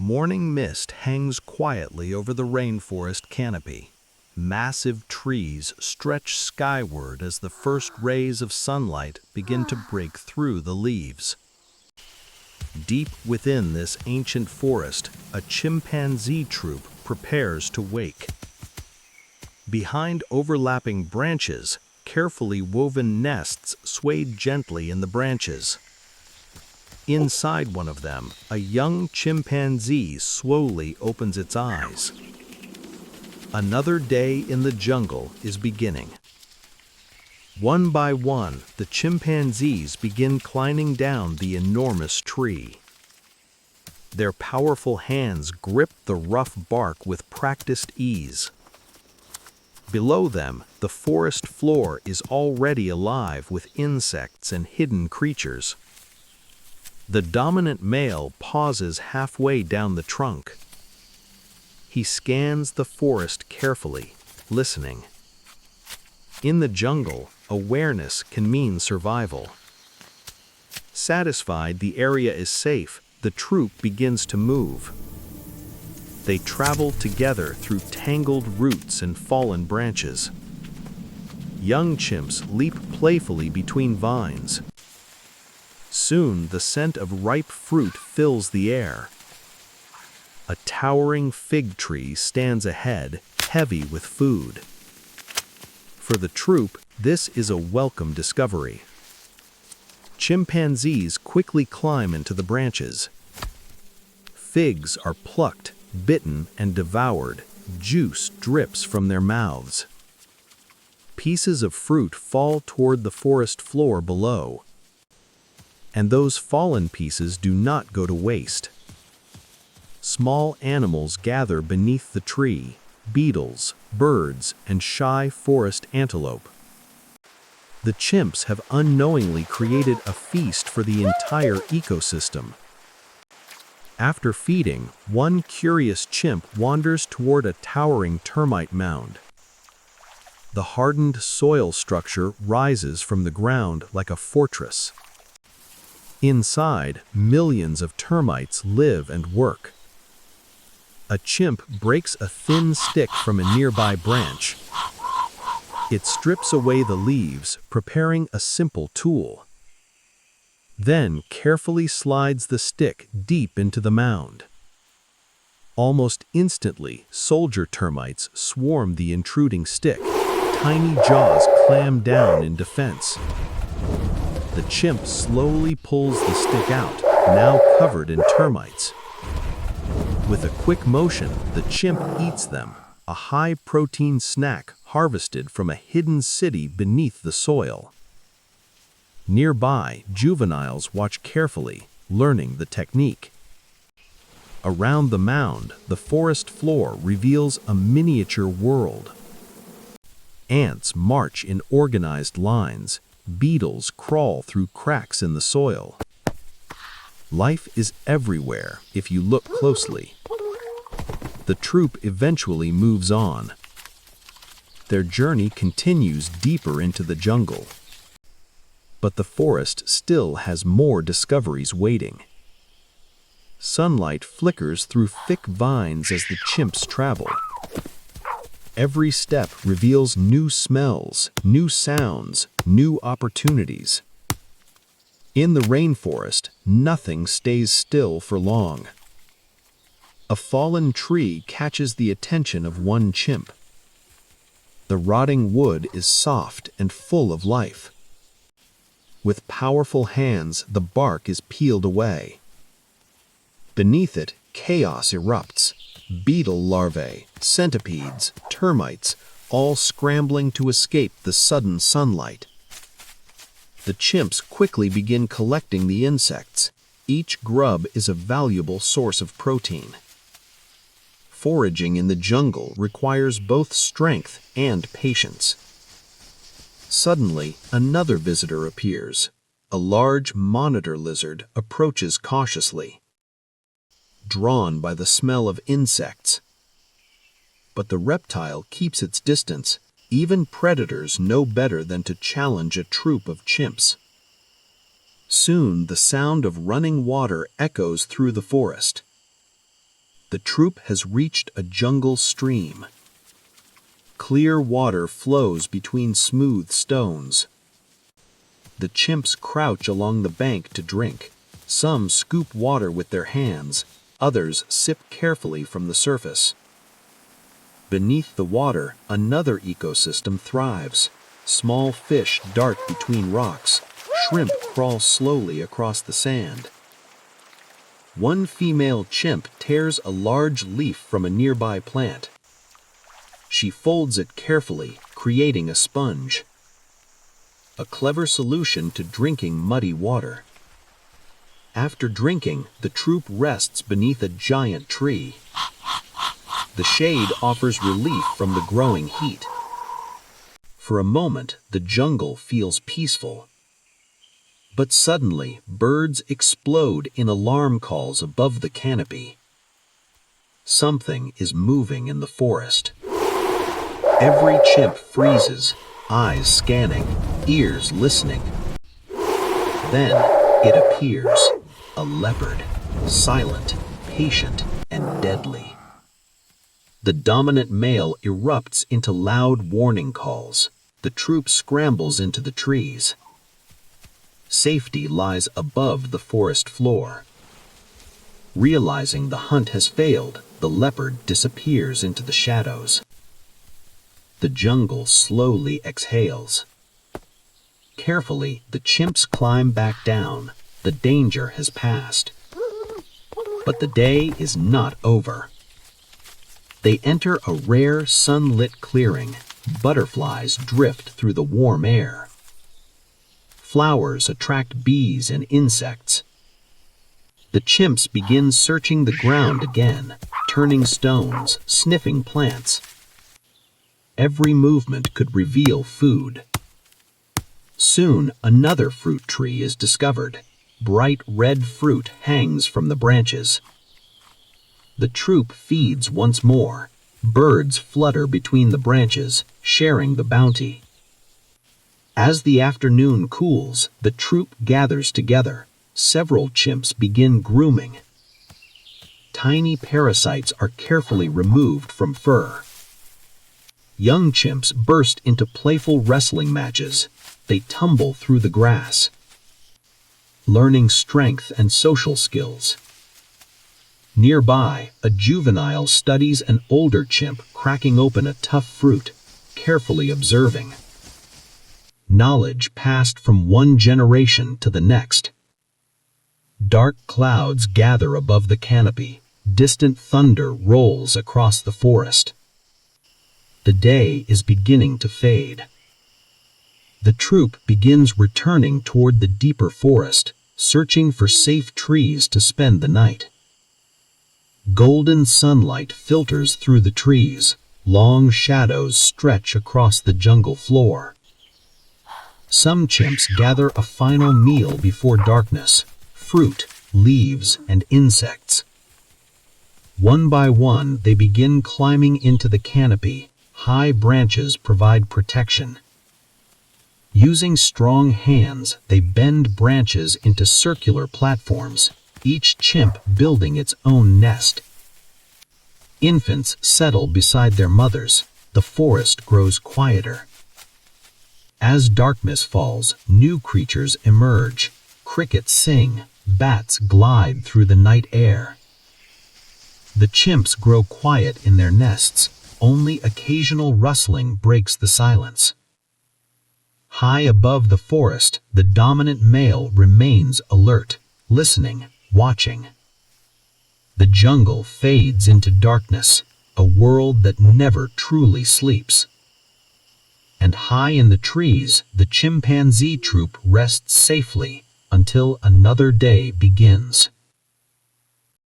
Morning mist hangs quietly over the rainforest canopy. Massive trees stretch skyward as the first rays of sunlight begin to break through the leaves. Deep within this ancient forest, a chimpanzee troop prepares to wake. Behind overlapping branches, carefully woven nests swayed gently in the branches. Inside one of them, a young chimpanzee slowly opens its eyes. Another day in the jungle is beginning. One by one, the chimpanzees begin climbing down the enormous tree. Their powerful hands grip the rough bark with practiced ease. Below them, the forest floor is already alive with insects and hidden creatures. The dominant male pauses halfway down the trunk. He scans the forest carefully, listening. In the jungle, awareness can mean survival. Satisfied the area is safe, the troop begins to move. They travel together through tangled roots and fallen branches. Young chimps leap playfully between vines. Soon the scent of ripe fruit fills the air. A towering fig tree stands ahead, heavy with food. For the troop, this is a welcome discovery. Chimpanzees quickly climb into the branches. Figs are plucked, bitten, and devoured. Juice drips from their mouths. Pieces of fruit fall toward the forest floor below. And those fallen pieces do not go to waste. Small animals gather beneath the tree, beetles, birds, and shy forest antelope. The chimps have unknowingly created a feast for the entire ecosystem. After feeding, one curious chimp wanders toward a towering termite mound. The hardened soil structure rises from the ground like a fortress. Inside, millions of termites live and work. A chimp breaks a thin stick from a nearby branch. It strips away the leaves, preparing a simple tool. Then carefully slides the stick deep into the mound. Almost instantly, soldier termites swarm the intruding stick. Tiny jaws clam down in defense. The chimp slowly pulls the stick out, now covered in termites. With a quick motion, the chimp eats them, a high-protein snack harvested from a hidden city beneath the soil. Nearby, juveniles watch carefully, learning the technique. Around the mound, the forest floor reveals a miniature world. Ants march in organized lines. Beetles crawl through cracks in the soil. Life is everywhere if you look closely. The troop eventually moves on. Their journey continues deeper into the jungle. But the forest still has more discoveries waiting. Sunlight flickers through thick vines as the chimps travel. Every step reveals new smells, new sounds, new opportunities. In the rainforest, nothing stays still for long. A fallen tree catches the attention of one chimp. The rotting wood is soft and full of life. With powerful hands, the bark is peeled away. Beneath it, chaos erupts. Beetle larvae, centipedes, termites, all scrambling to escape the sudden sunlight. The chimps quickly begin collecting the insects. Each grub is a valuable source of protein. Foraging in the jungle requires both strength and patience. Suddenly, another visitor appears. A large monitor lizard approaches cautiously, drawn by the smell of insects. But the reptile keeps its distance. Even predators know better than to challenge a troop of chimps. Soon the sound of running water echoes through the forest. the troop has reached a jungle stream. Clear water flows between smooth stones. The chimps crouch along the bank to drink. Some scoop water with their hands, others sip carefully from the surface. Beneath the water, another ecosystem thrives. Small fish dart between rocks. Shrimp crawl slowly across the sand. One female chimp tears a large leaf from a nearby plant. She folds it carefully, creating a sponge. A clever solution to drinking muddy water. After drinking, the troop rests beneath a giant tree. The shade offers relief from the growing heat. For a moment, the jungle feels peaceful. But suddenly, birds explode in alarm calls above the canopy. Something is moving in the forest. Every chimp freezes, eyes scanning, ears listening. Then it appears, a leopard, silent, patient, and deadly. The dominant male erupts into loud warning calls. The troop scrambles into the trees. Safety lies above the forest floor. Realizing the hunt has failed, the leopard disappears into the shadows. The jungle slowly exhales. Carefully, the chimps climb back down. The danger has passed. But the day is not over. They enter a rare sunlit clearing. Butterflies drift through the warm air. Flowers attract bees and insects. The chimps begin searching the ground again, turning stones, sniffing plants. Every movement could reveal food. Soon, another fruit tree is discovered. Bright red fruit hangs from the branches. The troop feeds once more. Birds flutter between the branches, sharing the bounty. As the afternoon cools, the troop gathers together. Several chimps begin grooming. Tiny parasites are carefully removed from fur. Young chimps burst into playful wrestling matches. They tumble through the grass, learning strength and social skills. Nearby, a juvenile studies an older chimp cracking open a tough fruit, carefully observing. Knowledge passed from one generation to the next. Dark clouds gather above the canopy. Distant thunder rolls across the forest. The day is beginning to fade. The troop begins returning toward the deeper forest, searching for safe trees to spend the night. Golden sunlight filters through the trees. Long shadows stretch across the jungle floor. Some chimps gather a final meal before darkness: fruit, leaves, and insects. One by one, they begin climbing into the canopy. High branches provide protection. Using strong hands, they bend branches into circular platforms, each chimp building its own nest. Infants settle beside their mothers. The forest grows quieter. As darkness falls, new creatures emerge. Crickets sing, bats glide through the night air. The chimps grow quiet in their nests. Only occasional rustling breaks the silence. High above the forest, the dominant male remains alert, listening, watching. The jungle fades into darkness, a world that never truly sleeps. And high in the trees, the chimpanzee troop rests safely until another day begins.